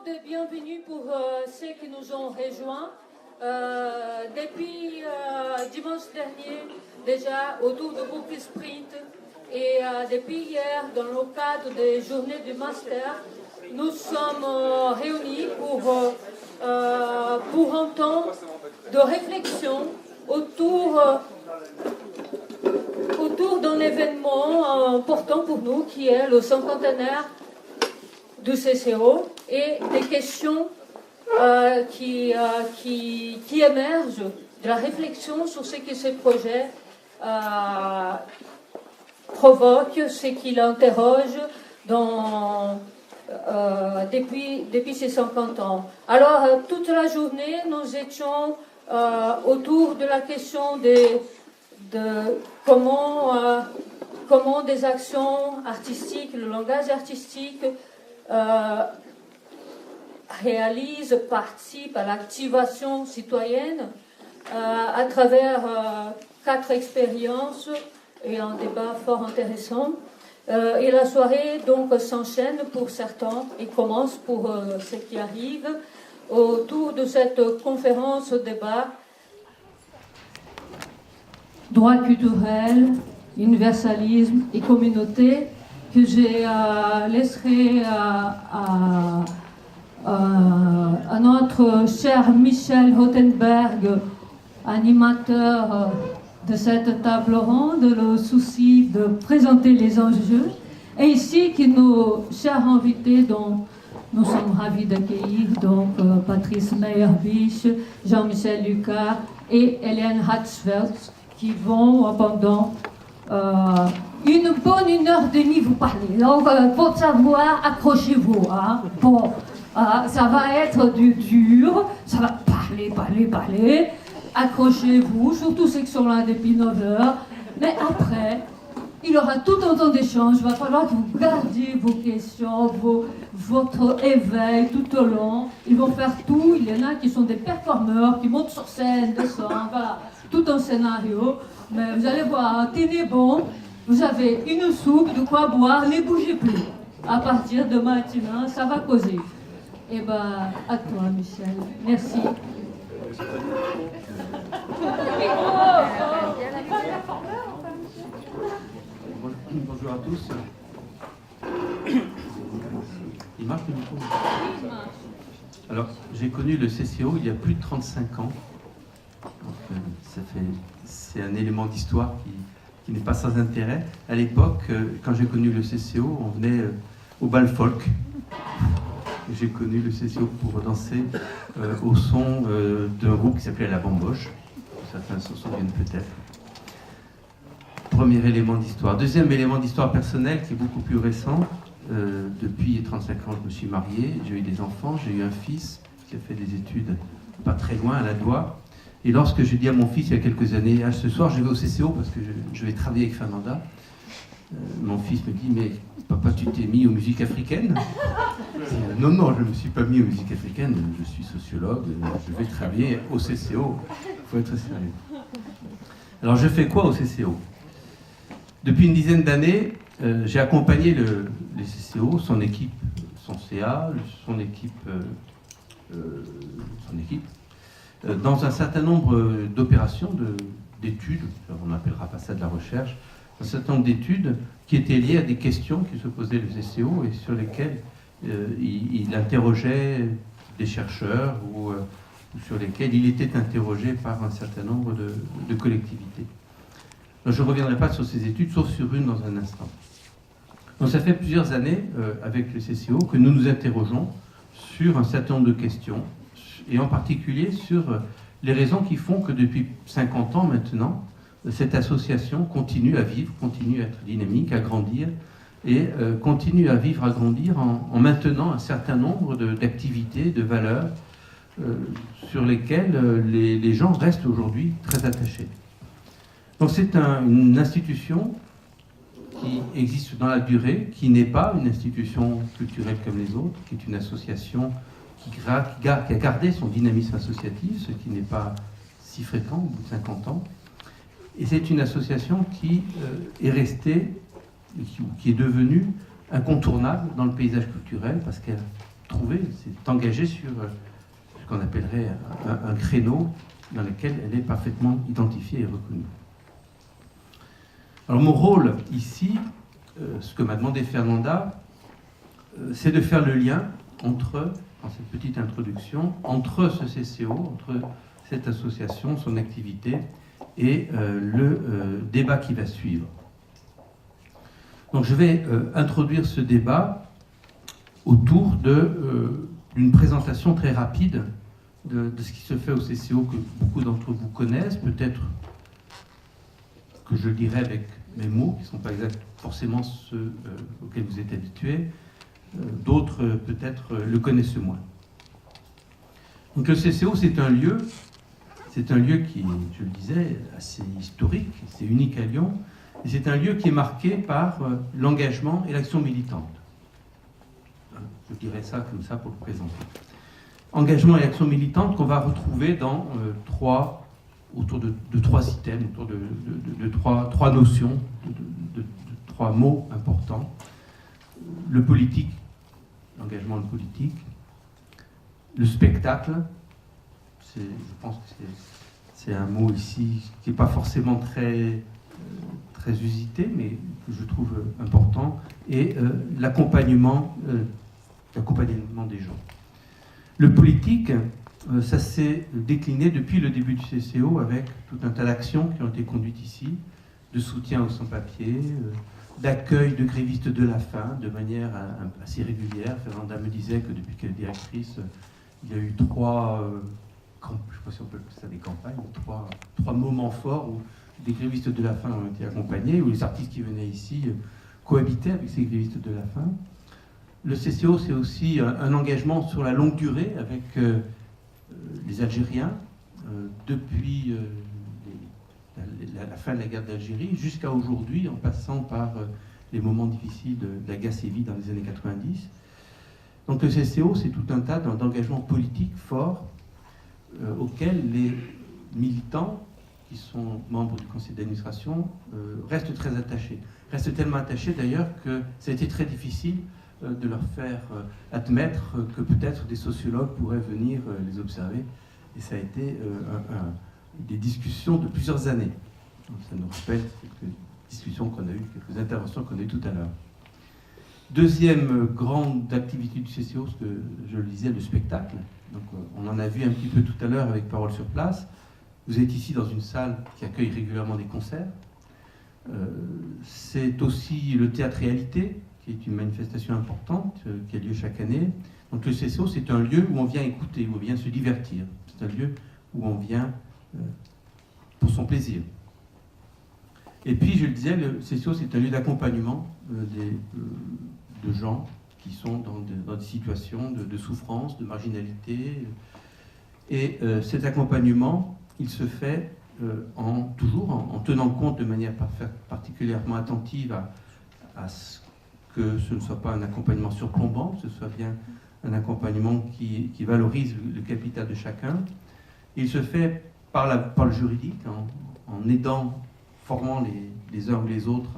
de bienvenue pour ceux qui nous ont rejoints. Depuis dimanche dernier, déjà autour de Book Sprint, et depuis hier, dans le cadre des journées du master, nous sommes réunis pour un temps de réflexion autour d'un événement important pour nous qui est le cinquantenaire du CCO et des questions qui émergent de la réflexion sur ce que ce projet provoque, ce qu'il interroge depuis ces 50 ans. Alors, toute la journée, nous étions autour de la question de comment des actions artistiques, le langage artistique, participe à l'activation citoyenne à travers 4 expériences et un débat fort intéressant. Et la soirée donc s'enchaîne pour certains et commence pour ceux qui arrivent autour de cette conférence débat droit culturel, universalisme et communauté que je laisserai à notre cher Michel Rothenberg, animateur de cette table ronde, le souci de présenter les enjeux, ainsi que nos chers invités dont nous sommes ravis d'accueillir, donc Patrice Meyerbich, Jean-Michel Lucas et Hélène Hatzfeld, qui vont pendant une bonne 1h30 vous parler. Donc, pour savoir, accrochez-vous. Hein. Bon, ça va être du dur, ça va parler. Accrochez-vous, surtout ceux qui sont là depuis 9h. Mais après, il y aura tout un temps d'échange. Il va falloir que vous gardiez vos questions, votre éveil tout au long. Ils vont faire tout. Il y en a qui sont des performeurs, qui montent sur scène, descendent, voilà. Tout un scénario. Mais vous allez voir, tenez bon. Vous avez une soupe, de quoi boire, ne bougez plus. À partir de maintenant, ça va causer. Eh bien, à toi, Michel. Merci. Bonjour à tous. Il marche le micro? Alors, j'ai connu le CCO il y a plus de 35 ans. C'est un élément d'histoire qui n'est pas sans intérêt. À l'époque, quand j'ai connu le CCO, on venait au bal folk. J'ai connu le CCO pour danser au son d'un groupe qui s'appelait La Bamboche. Certains s'en souviennent peut-être. Premier élément d'histoire. Deuxième élément d'histoire personnelle qui est beaucoup plus récent. Depuis 35 ans, je me suis marié, j'ai eu des enfants, j'ai eu un fils qui a fait des études pas très loin, à la Doua. Et lorsque j'ai dit à mon fils il y a quelques années, ce soir je vais au CCO parce que je vais travailler avec Fernanda, mon fils me dit, mais papa, tu t'es mis aux musiques africaines? Non, je ne me suis pas mis aux musiques africaines, je suis sociologue, je vais travailler au CCO. Il faut être sérieux. Alors je fais quoi au CCO? Depuis une dizaine d'années, j'ai accompagné le CCO, son équipe, son CA, son équipe, dans un certain nombre d'opérations, d'études, on n'appellera pas ça de la recherche, un certain nombre d'études qui étaient liées à des questions qui se posaient le CCO et sur lesquelles il interrogeait des chercheurs ou sur lesquels il était interrogé par un certain nombre de collectivités. Donc, je ne reviendrai pas sur ces études, sauf sur une dans un instant. Donc ça fait plusieurs années, avec le CCO, que nous nous interrogeons sur un certain nombre de questions, et en particulier sur les raisons qui font que depuis 50 ans maintenant, cette association continue à vivre, continue à être dynamique, à grandir, et continue à vivre, à grandir en maintenant un certain nombre d'activités, de valeurs sur lesquelles les gens restent aujourd'hui très attachés. Donc c'est une institution qui existe dans la durée, qui n'est pas une institution culturelle comme les autres, qui est une association qui a gardé son dynamisme associatif, ce qui n'est pas si fréquent au bout de 50 ans. Et c'est une association qui est restée, qui est devenue incontournable dans le paysage culturel, parce qu'elle a s'est engagée sur ce qu'on appellerait un créneau dans lequel elle est parfaitement identifiée et reconnue. Alors mon rôle ici, ce que m'a demandé Fernanda, c'est de faire le lien entre, dans cette petite introduction, entre ce CCO, entre cette association, son activité et le débat qui va suivre. Donc je vais introduire ce débat autour d'une présentation très rapide de ce qui se fait au CCO que beaucoup d'entre vous connaissent, peut-être que je le dirai avec mes mots, qui ne sont pas forcément ceux auxquels vous êtes habitués. D'autres, peut-être, le connaissent moins. Donc le CCO, c'est un lieu qui, je le disais, assez historique, c'est unique à Lyon, et c'est un lieu qui est marqué par l'engagement et l'action militante. Je dirais ça comme ça pour le présenter. Engagement et action militante qu'on va retrouver dans autour de trois items, autour de trois notions, de trois mots importants. Le politique, l'engagement le politique, le spectacle, je pense que c'est un mot ici qui n'est pas forcément très usité, mais que je trouve important, et l'accompagnement des gens. Le politique, ça s'est décliné depuis le début du CCO avec tout un tas d'actions qui ont été conduites ici, de soutien aux sans-papiers, d'accueil de grévistes de la faim de manière assez régulière. Fernanda me disait que depuis qu'elle est directrice, il y a eu trois, je ne sais pas si on peut appeler ça des campagnes, trois moments forts où des grévistes de la faim ont été accompagnés, où les artistes qui venaient ici cohabitaient avec ces grévistes de la faim. Le CCO, c'est aussi un engagement sur la longue durée avec les Algériens, depuis la fin de la guerre d'Algérie jusqu'à aujourd'hui, en passant par les moments difficiles de la guerre civile dans les années 90. Donc le CCO, c'est tout un tas d'engagements politiques forts auxquels les militants qui sont membres du conseil d'administration restent très attachés. Restent tellement attachés d'ailleurs que ça a été très difficile de leur faire admettre que peut-être des sociologues pourraient venir les observer. Et ça a été des discussions de plusieurs années. Donc ça nous rappelle quelques discussions qu'on a eues, quelques interventions qu'on a eues tout à l'heure. Deuxième grande activité du CCO, ce que je le disais, le spectacle. Donc on en a vu un petit peu tout à l'heure avec Parole sur place. Vous êtes ici dans une salle qui accueille régulièrement des concerts. C'est aussi le théâtre réalité, qui est une manifestation importante qui a lieu chaque année. Donc le CCO, c'est un lieu où on vient écouter, où on vient se divertir. C'est un lieu où on vient pour son plaisir. Et puis, je le disais, le CCO, c'est un lieu d'accompagnement de gens qui sont dans des situations de souffrance, de marginalité. Et cet accompagnement, il se fait toujours en tenant compte de manière particulièrement attentive à ce que ce ne soit pas un accompagnement surplombant, que ce soit bien un accompagnement qui valorise le capital de chacun. Il se fait par le juridique, en aidant, formant les uns ou les autres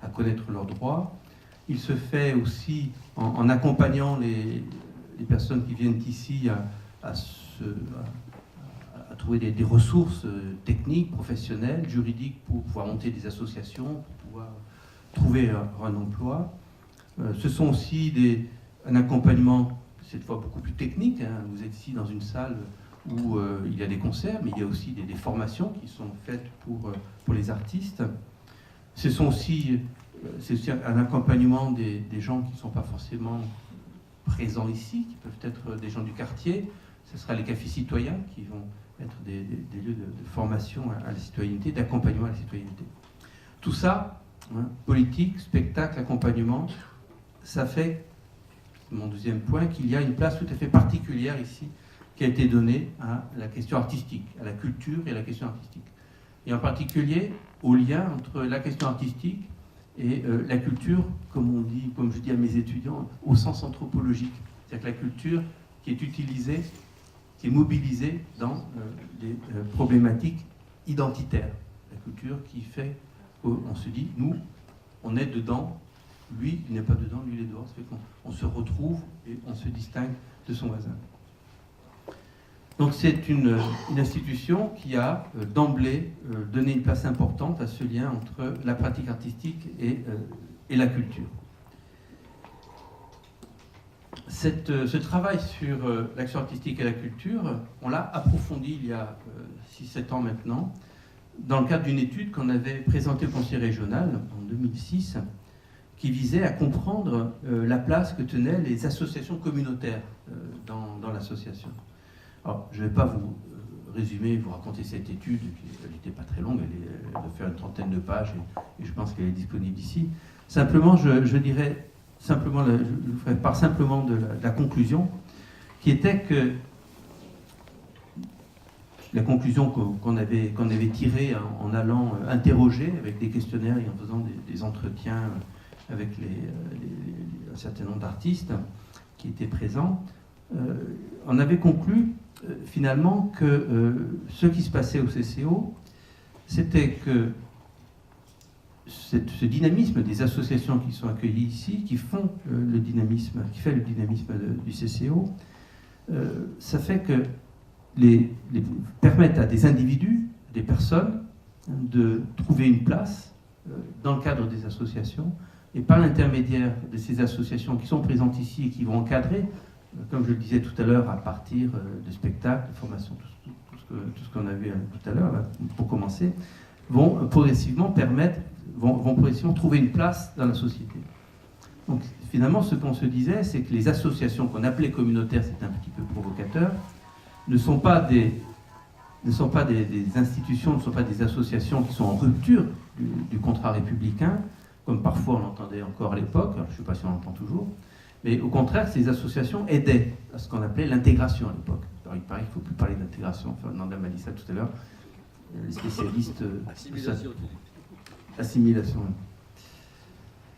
à connaître leurs droits. Il se fait aussi en accompagnant les personnes qui viennent ici à trouver des ressources techniques, professionnelles, juridiques pour pouvoir monter des associations, pour pouvoir trouver un emploi. Ce sont aussi un accompagnement, cette fois beaucoup plus technique. Vous êtes ici dans une salle où il y a des concerts, mais il y a aussi des formations qui sont faites pour les artistes. C'est aussi un accompagnement des gens qui ne sont pas forcément présents ici, qui peuvent être des gens du quartier. Ce sera les cafés citoyens qui vont être des lieux de formation à la citoyenneté, d'accompagnement à la citoyenneté. Tout ça, politique, spectacle, accompagnement, ça fait, mon deuxième point, qu'il y a une place tout à fait particulière ici qui a été donnée à la question artistique, à la culture et à la question artistique. Et en particulier au lien entre la question artistique et la culture, comme je dis à mes étudiants, au sens anthropologique. C'est-à-dire que la culture qui est utilisée, qui est mobilisée dans des problématiques identitaires. La culture qui fait qu'on se dit, nous, on est dedans lui, il n'est pas dedans, lui, il est dehors. Ça fait qu'on se retrouve et on se distingue de son voisin. Donc c'est une institution qui a d'emblée donné une place importante à ce lien entre la pratique artistique et la culture. Ce travail sur l'action artistique et la culture, on l'a approfondi il y a 6-7 ans maintenant, dans le cadre d'une étude qu'on avait présentée au Conseil régional en 2006, qui visait à comprendre la place que tenaient les associations communautaires dans l'association. Alors, je ne vais pas vous résumer, vous raconter cette étude, elle n'était pas très longue, elle doit faire une 30aine de pages, et je pense qu'elle est disponible ici. Simplement, je dirais, je vous ferai part simplement de la conclusion, qui était que la conclusion qu'on avait tirée en allant interroger avec des questionnaires et en faisant des entretiens avec un certain nombre d'artistes qui étaient présents, on avait conclu finalement que ce qui se passait au CCO, c'était que ce dynamisme des associations qui sont accueillies ici, qui fait le dynamisme du CCO, ça fait que permettent à des individus, des personnes, de trouver une place dans le cadre des associations, et par l'intermédiaire de ces associations qui sont présentes ici et qui vont encadrer, comme je le disais tout à l'heure, à partir de spectacles, de formations, tout ce qu'on a vu tout à l'heure, pour commencer, vont progressivement trouver une place dans la société. Donc finalement, ce qu'on se disait, c'est que les associations qu'on appelait communautaires, c'est un petit peu provocateur, ne sont pas des institutions, ne sont pas des associations qui sont en rupture du contrat républicain, comme parfois on l'entendait encore à l'époque, je ne sais pas si on l'entend toujours, mais au contraire, ces associations aidaient à ce qu'on appelait l'intégration à l'époque. Alors il paraît qu'il ne faut plus parler d'intégration, Fernanda m'a dit ça tout à l'heure, les spécialistes... Assimilation.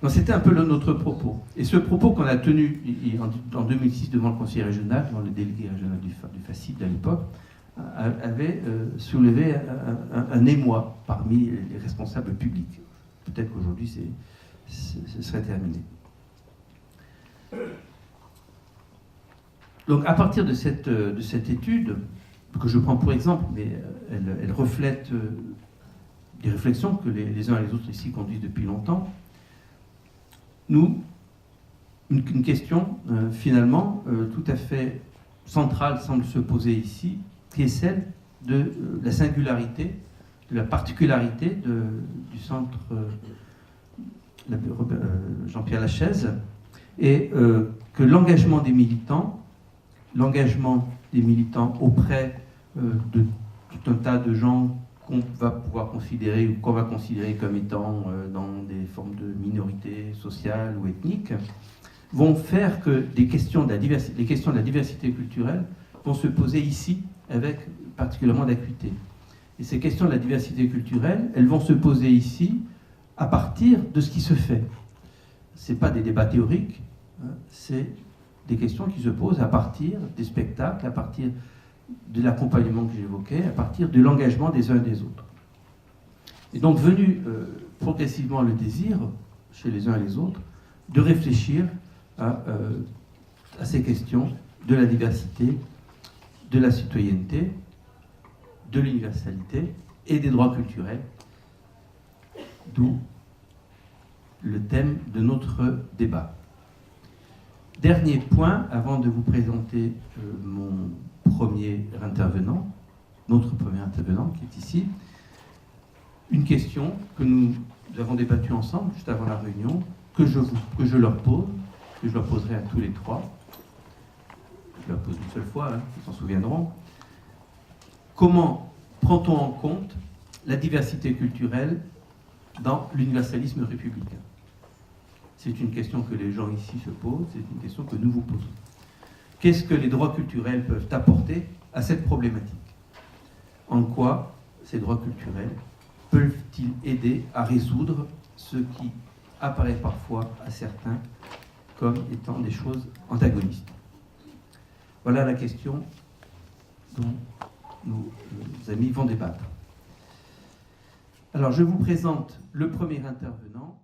Donc c'était un peu notre propos. Et ce propos qu'on a tenu en 2006 devant le conseil régional, devant le délégué régional du FACID à l'époque, avait soulevé un émoi parmi les responsables publics. Peut-être qu'aujourd'hui, ce serait terminé. Donc, à partir de cette étude, que je prends pour exemple, mais elle reflète des réflexions que les uns et les autres ici conduisent depuis longtemps, une question, finalement, tout à fait centrale semble se poser ici, qui est celle de la singularité, de la particularité du centre Jean-Pierre Lachaise, et que l'engagement des militants auprès de tout un tas de gens qu'on va pouvoir considérer ou qu'on va considérer comme étant dans des formes de minorités sociales ou ethniques, vont faire que les questions de la diversité culturelle vont se poser ici avec particulièrement d'acuité. Et ces questions de la diversité culturelle, elles vont se poser ici à partir de ce qui se fait. Ce n'est pas des débats théoriques, c'est des questions qui se posent à partir des spectacles, à partir de l'accompagnement que j'évoquais, à partir de l'engagement des uns et des autres. Et donc venu progressivement le désir, chez les uns et les autres, de réfléchir à ces questions de la diversité, de la citoyenneté, de l'universalité et des droits culturels, d'où le thème de notre débat. Dernier point, avant de vous présenter notre premier intervenant qui est ici, une question que nous avons débattue ensemble juste avant la réunion, que je leur pose, que je leur poserai à tous les trois. Je leur pose une seule fois, ils s'en souviendront. Comment prend-on en compte la diversité culturelle dans l'universalisme républicain? C'est une question que les gens ici se posent, c'est une question que nous vous posons. Qu'est-ce que les droits culturels peuvent apporter à cette problématique? En quoi ces droits culturels peuvent-ils aider à résoudre ce qui apparaît parfois à certains comme étant des choses antagonistes? Voilà la question dont nos amis vont débattre. Alors, je vous présente le premier intervenant.